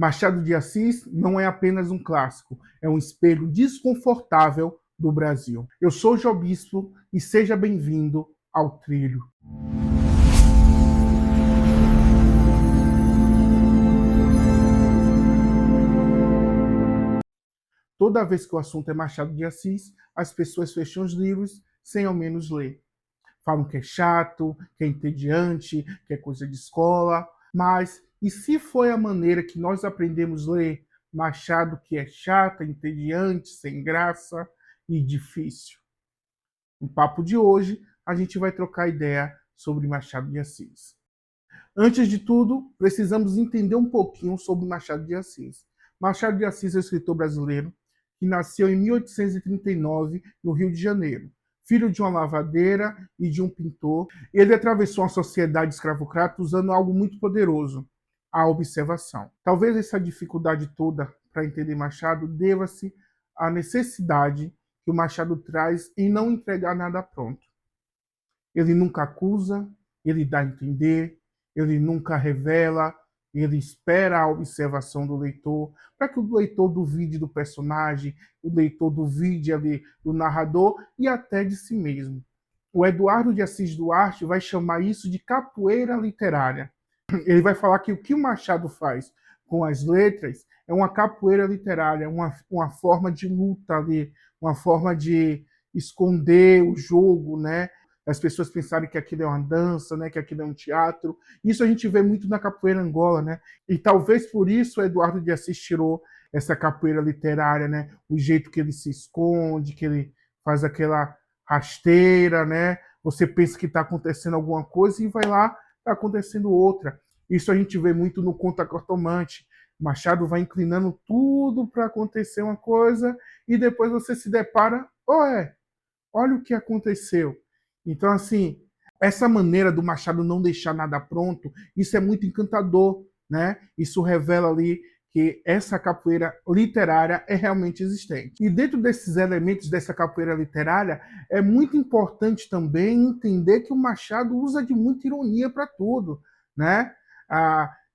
Machado de Assis não é apenas um clássico, é um espelho desconfortável do Brasil. Eu sou Jó Bispo e seja bem-vindo ao Trilho. Toda vez que o assunto é Machado de Assis, as pessoas fecham os livros sem ao menos ler. Falam que é chato, que é entediante, que é coisa de escola. Mas e se foi a maneira que nós aprendemos a ler Machado, que é chata, entediante, sem graça e difícil? No papo de hoje, a gente vai trocar ideia sobre Machado de Assis. Antes de tudo, precisamos entender um pouquinho sobre Machado de Assis. Machado de Assis é um escritor brasileiro que nasceu em 1839, no Rio de Janeiro. Filho de uma lavadeira e de um pintor, ele atravessou a sociedade escravocrata usando algo muito poderoso, a observação. Talvez essa dificuldade toda para entender Machado deva-se à necessidade que o Machado traz em não entregar nada pronto. Ele nunca acusa, ele dá a entender, ele nunca revela, ele espera a observação do leitor, para que o leitor duvide do personagem, o leitor duvide ali do narrador e até de si mesmo. O Eduardo de Assis Duarte vai chamar isso de capoeira literária. Ele vai falar que o que o Machado faz com as letras é uma capoeira literária, uma forma de luta ali, uma forma de esconder o jogo, né? As pessoas pensarem que aquilo é uma dança, né? Que aquilo é um teatro. Isso a gente vê muito na capoeira Angola, né? E talvez por isso o Eduardo de Assis tirou essa capoeira literária, né? O jeito que ele se esconde, que ele faz aquela rasteira, né? Você pensa que está acontecendo alguma coisa e vai lá, está acontecendo outra. Isso a gente vê muito no Conto a Cartomante. Machado vai inclinando tudo para acontecer uma coisa e depois você se depara, olha o que aconteceu. Então, assim, essa maneira do Machado não deixar nada pronto, isso é muito encantador, né? Isso revela ali que essa capoeira literária é realmente existente. E dentro desses elementos dessa capoeira literária, é muito importante também entender que o Machado usa de muita ironia para tudo, né?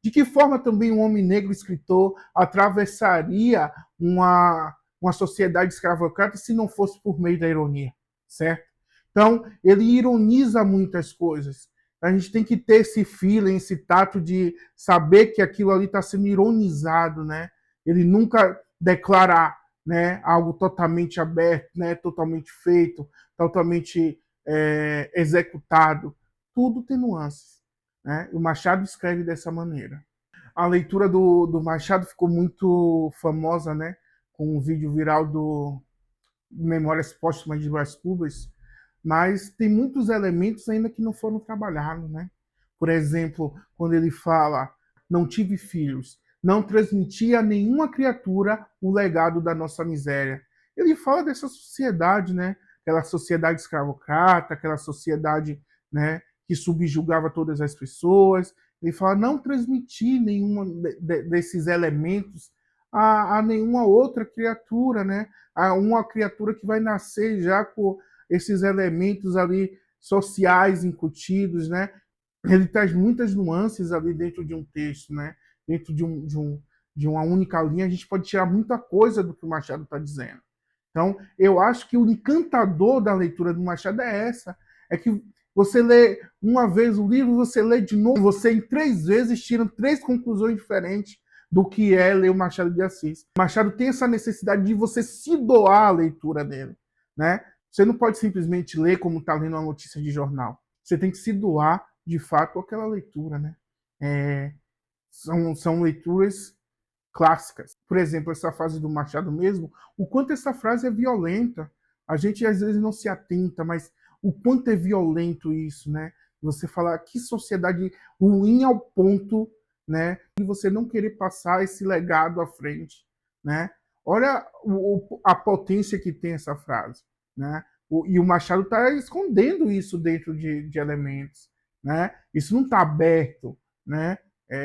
De que forma também um homem negro escritor atravessaria uma sociedade escravocrata se não fosse por meio da ironia, certo? Então, ele ironiza muitas coisas. A gente tem que ter esse feeling, esse tato de saber que aquilo ali está sendo ironizado, né? Ele nunca declara, né, algo totalmente aberto, né, totalmente feito, totalmente executado. Tudo tem nuances, né? O Machado escreve dessa maneira. A leitura do Machado ficou muito famosa, né? Com um vídeo viral do Memórias Póstumas de Brás Cubas, mas tem muitos elementos ainda que não foram trabalhados, né? Por exemplo, quando ele fala, não tive filhos, não transmiti a nenhuma criatura o legado da nossa miséria. Ele fala dessa sociedade, né? Aquela sociedade escravocrata, aquela sociedade, né, que subjugava todas as pessoas. Ele fala, não transmitir nenhuma desses elementos a nenhuma outra criatura, né? A uma criatura que vai nascer já com esses elementos ali sociais incutidos, né? Ele traz muitas nuances ali dentro de um texto, né? Dentro de uma única linha, a gente pode tirar muita coisa do que o Machado está dizendo. Então, eu acho que o encantador da leitura do Machado é essa, é que você lê uma vez o livro, você lê de novo, você em 3 vezes tira 3 conclusões diferentes do que é ler o Machado de Assis. O Machado tem essa necessidade de você se doar à leitura dele, né? Você não pode simplesmente ler como está lendo uma notícia de jornal. Você tem que se doar, de fato, àquela leitura, né? São leituras clássicas. Por exemplo, essa frase do Machado mesmo, o quanto essa frase é violenta. A gente às vezes não se atenta, mas o quanto é violento isso, né? Você falar que sociedade ruim ao ponto, né, de você não querer passar esse legado à frente, né? Olha a potência que tem essa frase, né? E o Machado está escondendo isso dentro de elementos, né? Isso não está aberto, né?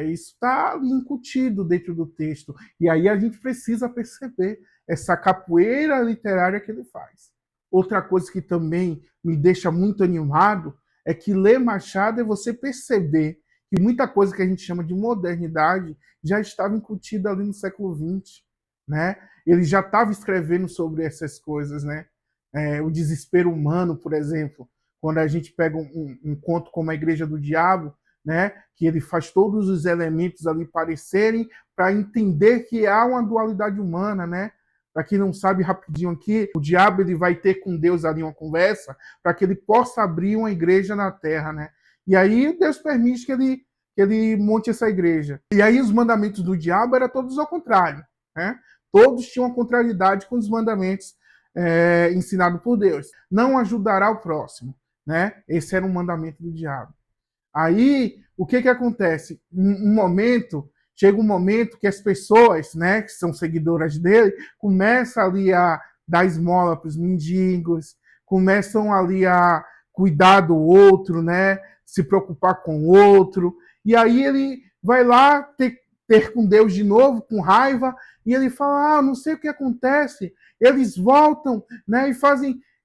Isso está incutido dentro do texto. E aí a gente precisa perceber essa capoeira literária que ele faz. Outra coisa que também me deixa muito animado é que ler Machado é você perceber que muita coisa que a gente chama de modernidade já estava incutida ali no século XX, né? Ele já estava escrevendo sobre essas coisas, né? O desespero humano, por exemplo, quando a gente pega um conto como A Igreja do Diabo, né? Que ele faz todos os elementos ali parecerem para entender que há uma dualidade humana, né? Para quem não sabe, rapidinho aqui, o diabo ele vai ter com Deus ali uma conversa para que ele possa abrir uma igreja na terra, né? E aí Deus permite que ele monte essa igreja. E aí os mandamentos do diabo eram todos ao contrário, né? Todos tinham uma contrariedade com os mandamentos ensinados por Deus. Não ajudará o próximo, né? Esse era um mandamento do diabo. Aí, o que acontece? Chega um momento que as pessoas, né, que são seguidoras dele, começam ali a dar esmola para os mendigos, começam ali a cuidar do outro, né, se preocupar com o outro, e aí ele vai lá ter com Deus de novo, com raiva, e ele fala, não sei o que acontece, eles voltam, né,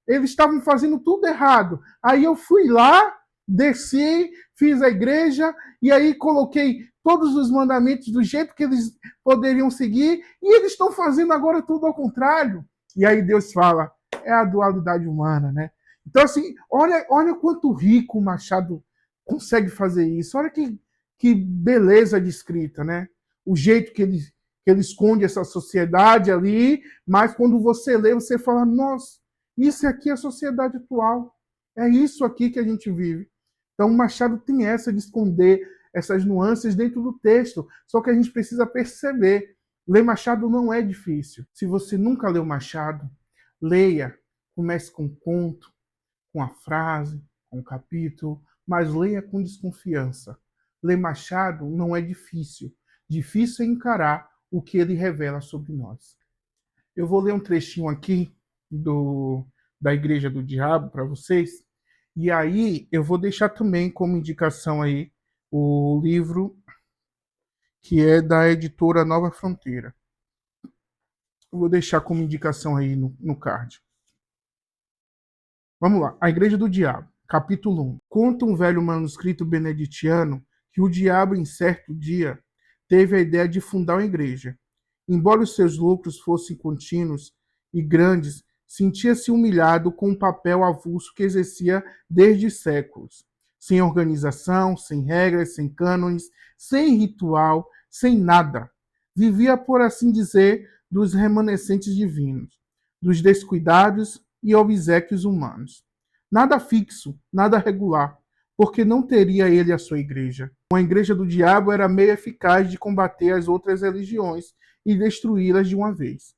eles estavam fazendo tudo errado, aí eu fui lá, desci, fiz a igreja e aí coloquei todos os mandamentos do jeito que eles poderiam seguir e eles estão fazendo agora tudo ao contrário. E aí Deus fala, é a dualidade humana, né? Então, assim, olha quanto rico o Machado consegue fazer isso. Olha que beleza de escrita, né? O jeito que ele esconde essa sociedade ali, mas quando você lê, você fala, nossa, isso aqui é a sociedade atual. É isso aqui que a gente vive. Então, o Machado tem essa de esconder essas nuances dentro do texto. Só que a gente precisa perceber. Ler Machado não é difícil. Se você nunca leu Machado, leia. Comece com um conto, com a frase, com um capítulo, mas leia com desconfiança. Ler Machado não é difícil. Difícil é encarar o que ele revela sobre nós. Eu vou ler um trechinho aqui da Igreja do Diabo para vocês. E aí eu vou deixar também como indicação aí o livro que é da editora Nova Fronteira. Eu vou deixar como indicação aí no card. Vamos lá. A Igreja do Diabo, capítulo 1. Conta um velho manuscrito beneditiano que o diabo, em certo dia, teve a ideia de fundar uma igreja. Embora os seus lucros fossem contínuos e grandes, sentia-se humilhado com o papel avulso que exercia desde séculos. Sem organização, sem regras, sem cânones, sem ritual, sem nada. Vivia, por assim dizer, dos remanescentes divinos, dos descuidados e obséquios humanos. Nada fixo, nada regular, porque não teria ele a sua igreja. Uma igreja do diabo era meio eficaz de combater as outras religiões e destruí-las de uma vez.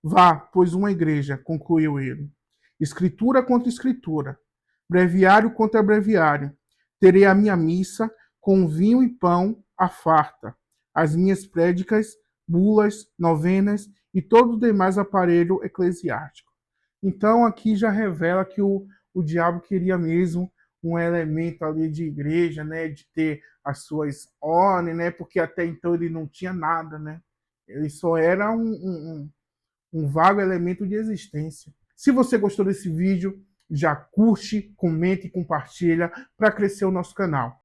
Vá, pois, uma igreja, concluiu ele. Escritura contra escritura, breviário contra breviário. Terei a minha missa com vinho e pão à farta, as minhas prédicas, bulas, novenas e todo o demais aparelho eclesiástico. Então aqui já revela que o diabo queria mesmo um elemento ali de igreja, né, de ter as suas ordens, né, porque até então ele não tinha nada, né. Ele só era um vago elemento de existência. Se você gostou desse vídeo, já curte, comente e compartilha para crescer o nosso canal.